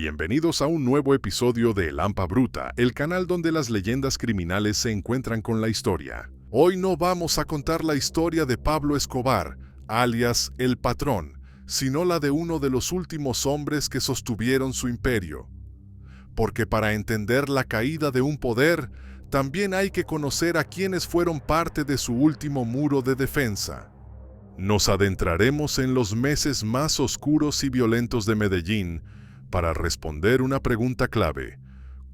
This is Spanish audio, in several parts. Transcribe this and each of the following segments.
Bienvenidos a un nuevo episodio de El Hampa Bruta, el canal donde las leyendas criminales se encuentran con la historia. Hoy no vamos a contar la historia de Pablo Escobar, alias El Patrón, sino la de uno de los últimos hombres que sostuvieron su imperio. Porque para entender la caída de un poder, también hay que conocer a quienes fueron parte de su último muro de defensa. Nos adentraremos en los meses más oscuros y violentos de Medellín para responder una pregunta clave: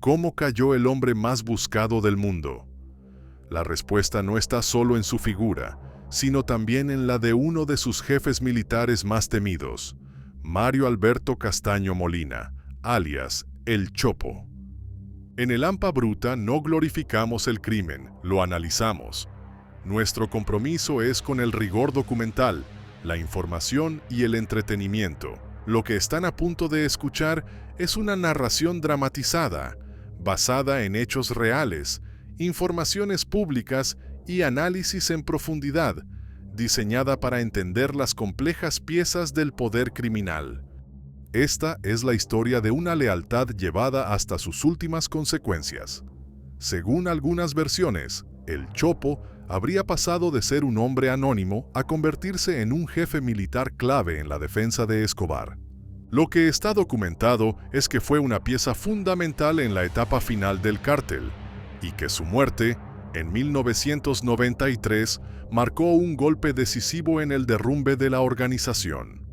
¿cómo cayó el hombre más buscado del mundo? La respuesta no está solo en su figura, sino también en la de uno de sus jefes militares más temidos, Mario Alberto Castaño Molina, alias El Chopo. En El Hampa Bruta no glorificamos el crimen, lo analizamos. Nuestro compromiso es con el rigor documental, la información y el entretenimiento. Lo que están a punto de escuchar es una narración dramatizada, basada en hechos reales, informaciones públicas y análisis en profundidad, diseñada para entender las complejas piezas del poder criminal. Esta es la historia de una lealtad llevada hasta sus últimas consecuencias. Según algunas versiones, El Chopo habría pasado de ser un hombre anónimo a convertirse en un jefe militar clave en la defensa de Escobar. Lo que está documentado es que fue una pieza fundamental en la etapa final del cártel, y que su muerte, en 1993, marcó un golpe decisivo en el derrumbe de la organización.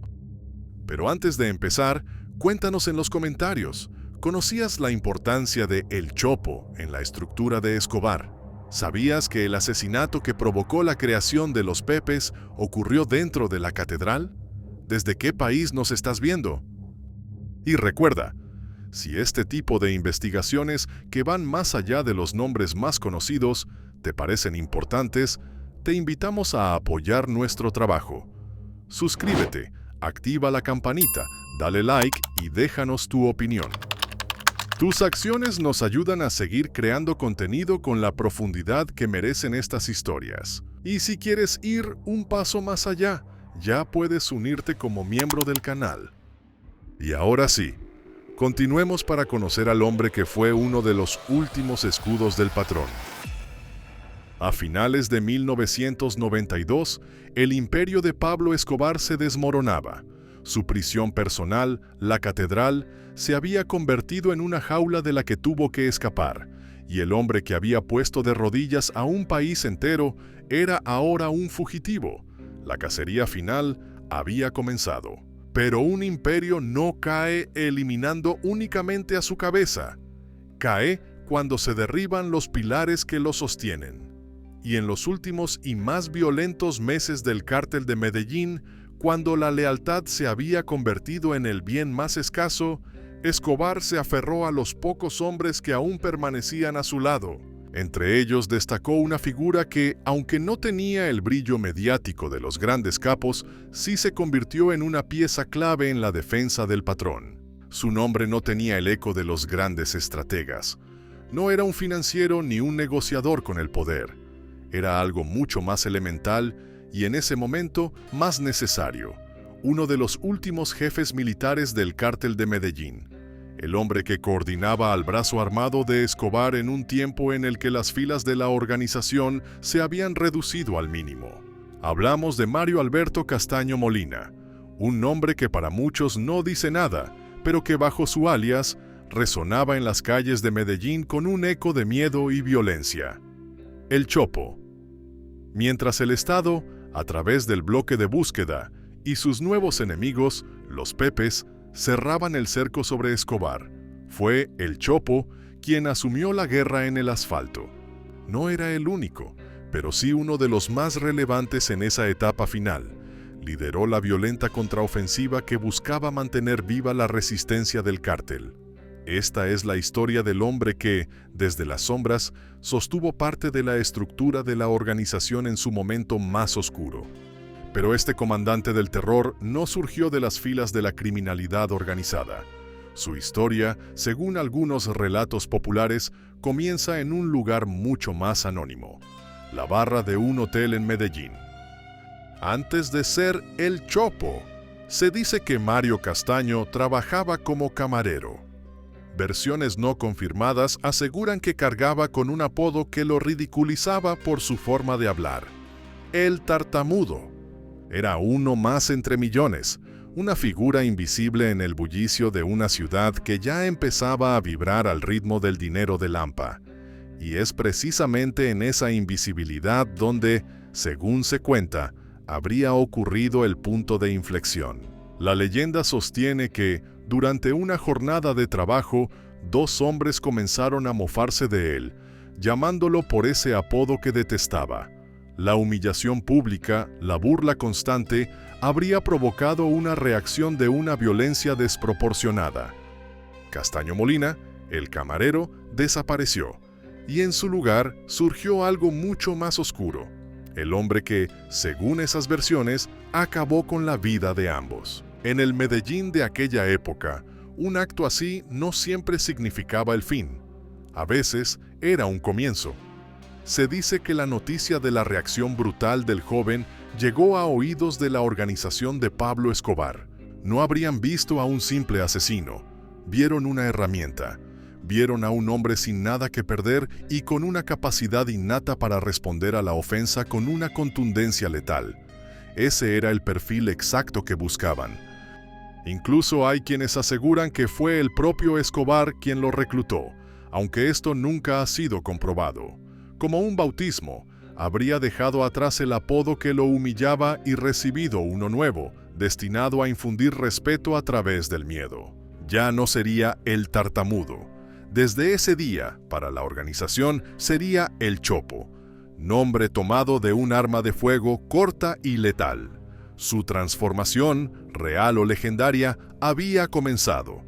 Pero antes de empezar, cuéntanos en los comentarios, ¿conocías la importancia de El Chopo en la estructura de Escobar? ¿Sabías que el asesinato que provocó la creación de los Pepes ocurrió dentro de la catedral? ¿Desde qué país nos estás viendo? Y recuerda, si este tipo de investigaciones que van más allá de los nombres más conocidos te parecen importantes, te invitamos a apoyar nuestro trabajo. Suscríbete, activa la campanita, dale like y déjanos tu opinión. Tus acciones nos ayudan a seguir creando contenido con la profundidad que merecen estas historias. Y si quieres ir un paso más allá, ya puedes unirte como miembro del canal. Y ahora sí, continuemos para conocer al hombre que fue uno de los últimos escudos del patrón. A finales de 1992, el imperio de Pablo Escobar se desmoronaba. Su prisión personal, la catedral, se había convertido en una jaula de la que tuvo que escapar, y el hombre que había puesto de rodillas a un país entero era ahora un fugitivo. La cacería final había comenzado. Pero un imperio no cae eliminando únicamente a su cabeza. Cae cuando se derriban los pilares que lo sostienen. Y en los últimos y más violentos meses del cártel de Medellín, cuando la lealtad se había convertido en el bien más escaso, Escobar se aferró a los pocos hombres que aún permanecían a su lado. Entre ellos destacó una figura que, aunque no tenía el brillo mediático de los grandes capos, sí se convirtió en una pieza clave en la defensa del patrón. Su nombre no tenía el eco de los grandes estrategas. No era un financiero ni un negociador con el poder. Era algo mucho más elemental y en ese momento más necesario. Uno de los últimos jefes militares del cártel de Medellín. El hombre que coordinaba al brazo armado de Escobar en un tiempo en el que las filas de la organización se habían reducido al mínimo. Hablamos de Mario Alberto Castaño Molina, un nombre que para muchos no dice nada, pero que bajo su alias resonaba en las calles de Medellín con un eco de miedo y violencia. El Chopo. Mientras el Estado, a través del bloque de búsqueda, y sus nuevos enemigos, los Pepes, cerraban el cerco sobre Escobar, fue El Chopo quien asumió la guerra en el asfalto. No era el único, pero sí uno de los más relevantes en esa etapa final. Lideró la violenta contraofensiva que buscaba mantener viva la resistencia del cártel. Esta es la historia del hombre que, desde las sombras, sostuvo parte de la estructura de la organización en su momento más oscuro. Pero este comandante del terror no surgió de las filas de la criminalidad organizada. Su historia, según algunos relatos populares, comienza en un lugar mucho más anónimo: la barra de un hotel en Medellín. Antes de ser El Chopo, se dice que Mario Castaño trabajaba como camarero. Versiones no confirmadas aseguran que cargaba con un apodo que lo ridiculizaba por su forma de hablar: el tartamudo. Era uno más entre millones, una figura invisible en el bullicio de una ciudad que ya empezaba a vibrar al ritmo del dinero de Lampa. Y es precisamente en esa invisibilidad donde, según se cuenta, habría ocurrido el punto de inflexión. La leyenda sostiene que, durante una jornada de trabajo, dos hombres comenzaron a mofarse de él, llamándolo por ese apodo que detestaba. La humillación pública, la burla constante, habría provocado una reacción de una violencia desproporcionada. Castaño Molina, el camarero, desapareció, y en su lugar surgió algo mucho más oscuro: el hombre que, según esas versiones, acabó con la vida de ambos. En el Medellín de aquella época, un acto así no siempre significaba el fin. A veces era un comienzo. Se dice que la noticia de la reacción brutal del joven llegó a oídos de la organización de Pablo Escobar. No habrían visto a un simple asesino, vieron una herramienta. Vieron a un hombre sin nada que perder y con una capacidad innata para responder a la ofensa con una contundencia letal. Ese era el perfil exacto que buscaban. Incluso hay quienes aseguran que fue el propio Escobar quien lo reclutó, aunque esto nunca ha sido comprobado. Como un bautismo, habría dejado atrás el apodo que lo humillaba y recibido uno nuevo, destinado a infundir respeto a través del miedo. Ya no sería el tartamudo. Desde ese día, para la organización, sería el Chopo, nombre tomado de un arma de fuego corta y letal. Su transformación, real o legendaria, había comenzado.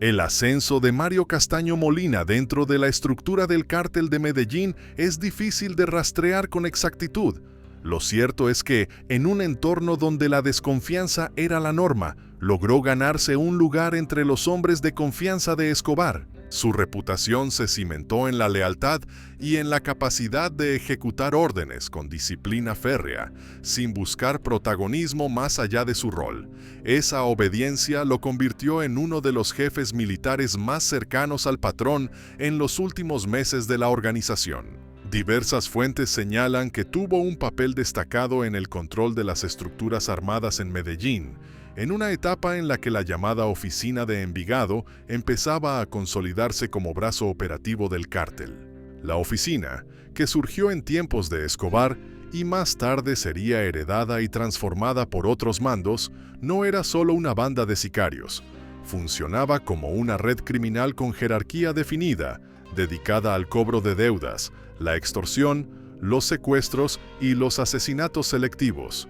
El ascenso de Mario Castaño Molina dentro de la estructura del Cártel de Medellín es difícil de rastrear con exactitud. Lo cierto es que, en un entorno donde la desconfianza era la norma, logró ganarse un lugar entre los hombres de confianza de Escobar. Su reputación se cimentó en la lealtad y en la capacidad de ejecutar órdenes con disciplina férrea, sin buscar protagonismo más allá de su rol. Esa obediencia lo convirtió en uno de los jefes militares más cercanos al patrón en los últimos meses de la organización. Diversas fuentes señalan que tuvo un papel destacado en el control de las estructuras armadas en Medellín, en una etapa en la que la llamada Oficina de Envigado empezaba a consolidarse como brazo operativo del cártel. La oficina, que surgió en tiempos de Escobar y más tarde sería heredada y transformada por otros mandos, no era solo una banda de sicarios. Funcionaba como una red criminal con jerarquía definida, dedicada al cobro de deudas, la extorsión, los secuestros y los asesinatos selectivos.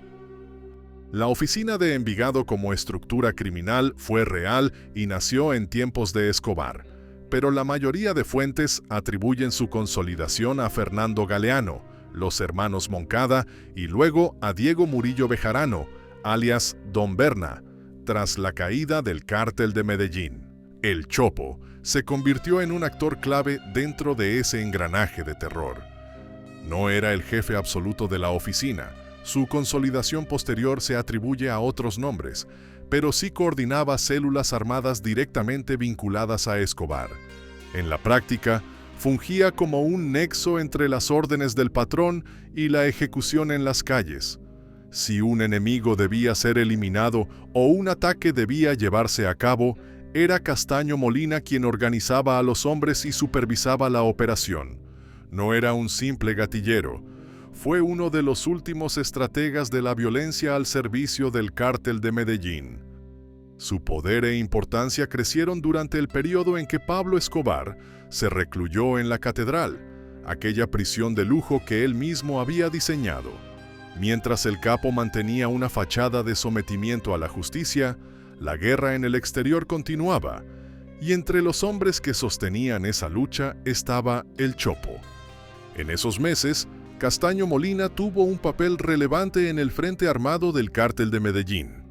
La Oficina de Envigado como estructura criminal fue real y nació en tiempos de Escobar, pero la mayoría de fuentes atribuyen su consolidación a Fernando Galeano, los hermanos Moncada y luego a Diego Murillo Bejarano, alias Don Berna, tras la caída del Cártel de Medellín. El Chopo se convirtió en un actor clave dentro de ese engranaje de terror. No era el jefe absoluto de la oficina. Su consolidación posterior se atribuye a otros nombres, pero sí coordinaba células armadas directamente vinculadas a Escobar. En la práctica, fungía como un nexo entre las órdenes del patrón y la ejecución en las calles. Si un enemigo debía ser eliminado o un ataque debía llevarse a cabo, era Castaño Molina quien organizaba a los hombres y supervisaba la operación. No era un simple gatillero. Fue uno de los últimos estrategas de la violencia al servicio del Cártel de Medellín. Su poder e importancia crecieron durante el periodo en que Pablo Escobar se recluyó en la Catedral, aquella prisión de lujo que él mismo había diseñado. Mientras el capo mantenía una fachada de sometimiento a la justicia, la guerra en el exterior continuaba, y entre los hombres que sostenían esa lucha estaba el Chopo. En esos meses, Castaño Molina tuvo un papel relevante en el frente armado del Cártel de Medellín.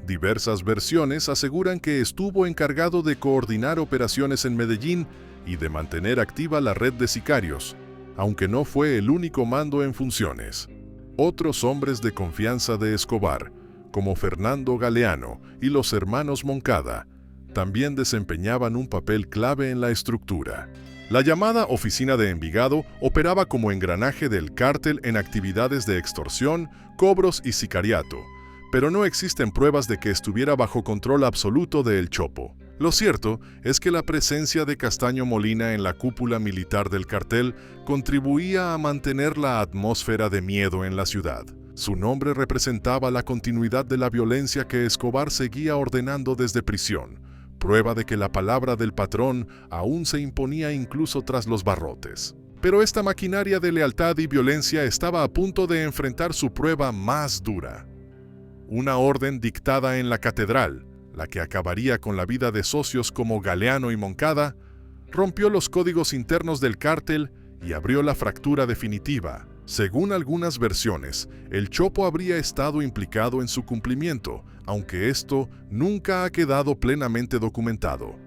Diversas versiones aseguran que estuvo encargado de coordinar operaciones en Medellín y de mantener activa la red de sicarios, aunque no fue el único mando en funciones. Otros hombres de confianza de Escobar, como Fernando Galeano y los hermanos Moncada, también desempeñaban un papel clave en la estructura. La llamada Oficina de Envigado operaba como engranaje del cártel en actividades de extorsión, cobros y sicariato, pero no existen pruebas de que estuviera bajo control absoluto de El Chopo. Lo cierto es que la presencia de Castaño Molina en la cúpula militar del cartel contribuía a mantener la atmósfera de miedo en la ciudad. Su nombre representaba la continuidad de la violencia que Escobar seguía ordenando desde prisión, prueba de que la palabra del patrón aún se imponía incluso tras los barrotes. Pero esta maquinaria de lealtad y violencia estaba a punto de enfrentar su prueba más dura. Una orden dictada en la catedral, la que acabaría con la vida de socios como Galeano y Moncada, rompió los códigos internos del cártel y abrió la fractura definitiva. Según algunas versiones, El Chopo habría estado implicado en su cumplimiento, aunque esto nunca ha quedado plenamente documentado.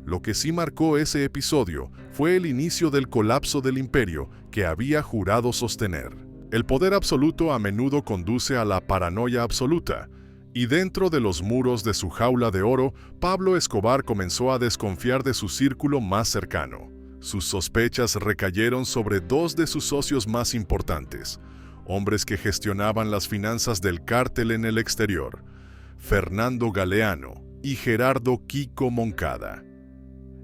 Lo que sí marcó ese episodio fue el inicio del colapso del imperio que había jurado sostener. El poder absoluto a menudo conduce a la paranoia absoluta, y dentro de los muros de su jaula de oro, Pablo Escobar comenzó a desconfiar de su círculo más cercano. Sus sospechas recayeron sobre dos de sus socios más importantes, hombres que gestionaban las finanzas del cártel en el exterior, Fernando Galeano y Gerardo Kiko Moncada.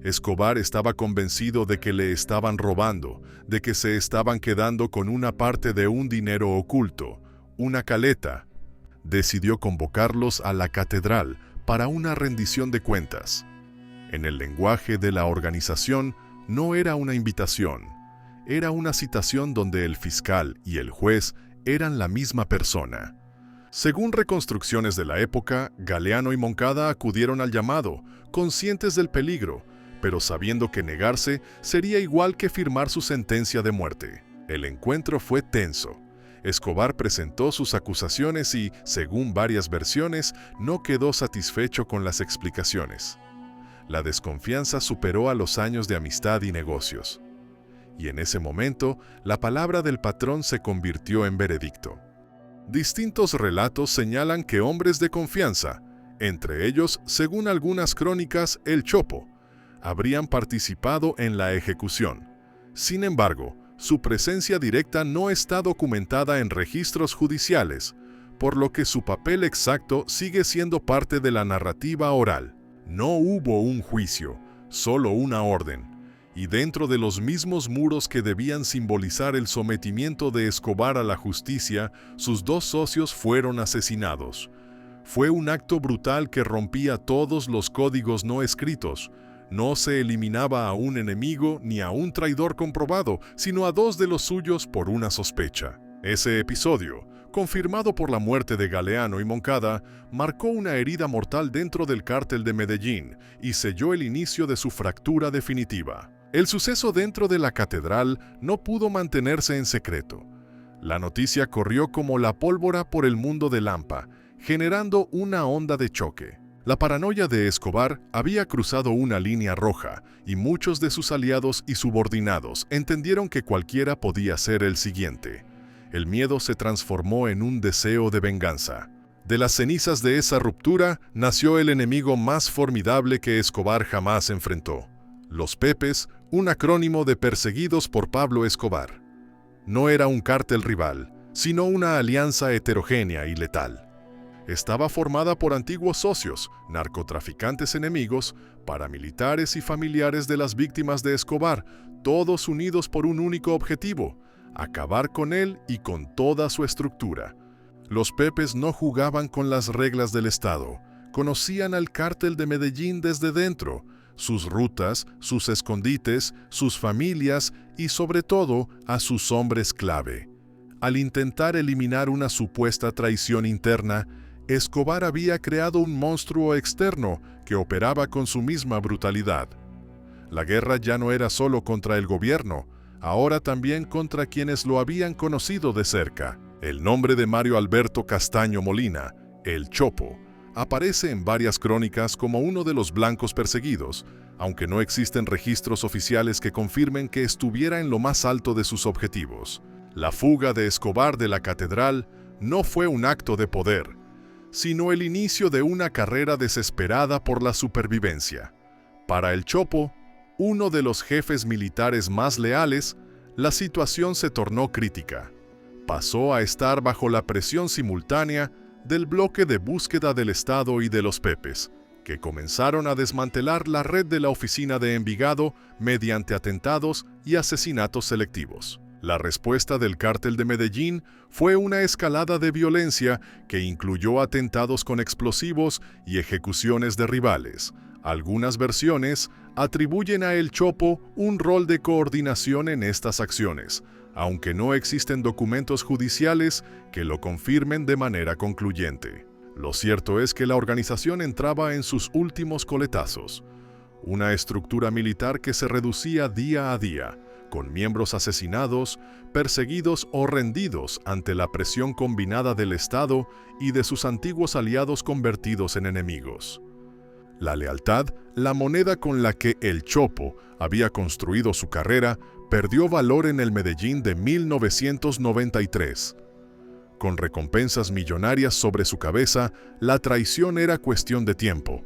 Escobar estaba convencido de que le estaban robando, de que se estaban quedando con una parte de un dinero oculto, una caleta. Decidió convocarlos a la catedral para una rendición de cuentas. En el lenguaje de la organización, no era una invitación, era una citación donde el fiscal y el juez eran la misma persona. Según reconstrucciones de la época, Galeano y Moncada acudieron al llamado, conscientes del peligro, pero sabiendo que negarse sería igual que firmar su sentencia de muerte. El encuentro fue tenso. Escobar presentó sus acusaciones y, según varias versiones, no quedó satisfecho con las explicaciones. La desconfianza superó a los años de amistad y negocios. Y en ese momento, la palabra del patrón se convirtió en veredicto. Distintos relatos señalan que hombres de confianza, entre ellos, según algunas crónicas, El Chopo, habrían participado en la ejecución. Sin embargo, su presencia directa no está documentada en registros judiciales, por lo que su papel exacto sigue siendo parte de la narrativa oral. No hubo un juicio, solo una orden, y dentro de los mismos muros que debían simbolizar el sometimiento de Escobar a la justicia, sus dos socios fueron asesinados. Fue un acto brutal que rompía todos los códigos no escritos. No se eliminaba a un enemigo ni a un traidor comprobado, sino a dos de los suyos por una sospecha. Ese episodio, confirmado por la muerte de Galeano y Moncada, marcó una herida mortal dentro del cártel de Medellín y selló el inicio de su fractura definitiva. El suceso dentro de la catedral no pudo mantenerse en secreto. La noticia corrió como la pólvora por el mundo de Lampa, generando una onda de choque. La paranoia de Escobar había cruzado una línea roja y muchos de sus aliados y subordinados entendieron que cualquiera podía ser el siguiente. El miedo se transformó en un deseo de venganza. De las cenizas de esa ruptura nació el enemigo más formidable que Escobar jamás enfrentó. Los Pepes, un acrónimo de Perseguidos por Pablo Escobar. No era un cártel rival, sino una alianza heterogénea y letal. Estaba formada por antiguos socios, narcotraficantes enemigos, paramilitares y familiares de las víctimas de Escobar, todos unidos por un único objetivo: acabar con él y con toda su estructura. Los Pepes no jugaban con las reglas del Estado, conocían al cártel de Medellín desde dentro, sus rutas, sus escondites, sus familias y sobre todo a sus hombres clave. Al intentar eliminar una supuesta traición interna, Escobar había creado un monstruo externo que operaba con su misma brutalidad. La guerra ya no era solo contra el gobierno, ahora también contra quienes lo habían conocido de cerca. El nombre de Mario Alberto Castaño Molina, El Chopo, aparece en varias crónicas como uno de los blancos perseguidos, aunque no existen registros oficiales que confirmen que estuviera en lo más alto de sus objetivos. La fuga de Escobar de la catedral no fue un acto de poder, sino el inicio de una carrera desesperada por la supervivencia. Para el Chopo, uno de los jefes militares más leales, la situación se tornó crítica. Pasó a estar bajo la presión simultánea del bloque de búsqueda del Estado y de los Pepes, que comenzaron a desmantelar la red de la oficina de Envigado mediante atentados y asesinatos selectivos. La respuesta del Cártel de Medellín fue una escalada de violencia que incluyó atentados con explosivos y ejecuciones de rivales. Algunas versiones atribuyen a El Chopo un rol de coordinación en estas acciones, aunque no existen documentos judiciales que lo confirmen de manera concluyente. Lo cierto es que la organización entraba en sus últimos coletazos. Una estructura militar que se reducía día a día, con miembros asesinados, perseguidos o rendidos ante la presión combinada del Estado y de sus antiguos aliados convertidos en enemigos. La lealtad, la moneda con la que El Chopo había construido su carrera, perdió valor en el Medellín de 1993. Con recompensas millonarias sobre su cabeza, la traición era cuestión de tiempo.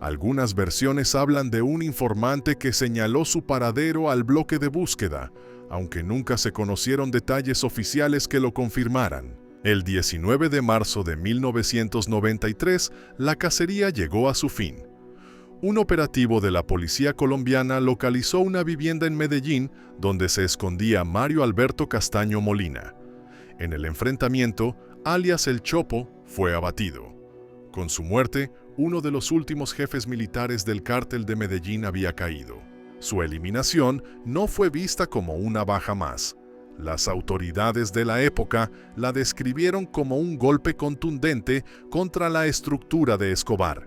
Algunas versiones hablan de un informante que señaló su paradero al bloque de búsqueda, aunque nunca se conocieron detalles oficiales que lo confirmaran. El 19 de marzo de 1993, la cacería llegó a su fin. Un operativo de la policía colombiana localizó una vivienda en Medellín donde se escondía Mario Alberto Castaño Molina. En el enfrentamiento, alias El Chopo fue abatido. Con su muerte, uno de los últimos jefes militares del Cártel de Medellín había caído. Su eliminación no fue vista como una baja más. Las autoridades de la época la describieron como un golpe contundente contra la estructura de Escobar.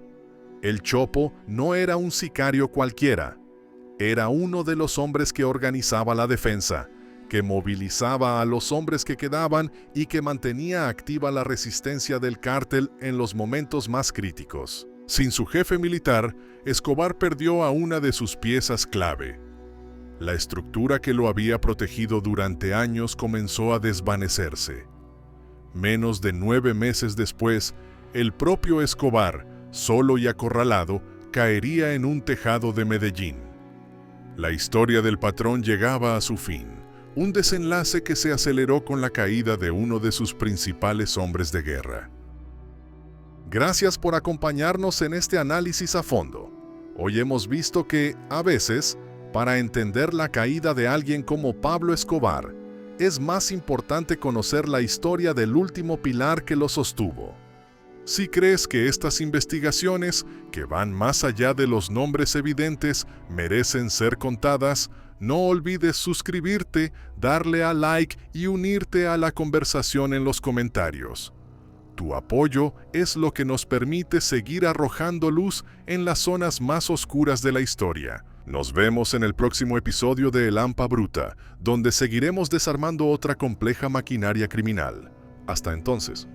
El Chopo no era un sicario cualquiera. Era uno de los hombres que organizaba la defensa, que movilizaba a los hombres que quedaban y que mantenía activa la resistencia del cártel en los momentos más críticos. Sin su jefe militar, Escobar perdió a una de sus piezas clave. La estructura que lo había protegido durante años comenzó a desvanecerse. Menos de 9 meses después, el propio Escobar, solo y acorralado, caería en un tejado de Medellín. La historia del patrón llegaba a su fin, un desenlace que se aceleró con la caída de uno de sus principales hombres de guerra. Gracias por acompañarnos en este análisis a fondo. Hoy hemos visto que, a veces, para entender la caída de alguien como Pablo Escobar, es más importante conocer la historia del último pilar que lo sostuvo. Si crees que estas investigaciones, que van más allá de los nombres evidentes, merecen ser contadas, no olvides suscribirte, darle a like y unirte a la conversación en los comentarios. Tu apoyo es lo que nos permite seguir arrojando luz en las zonas más oscuras de la historia. Nos vemos en el próximo episodio de El Hampa Bruta, donde seguiremos desarmando otra compleja maquinaria criminal. Hasta entonces.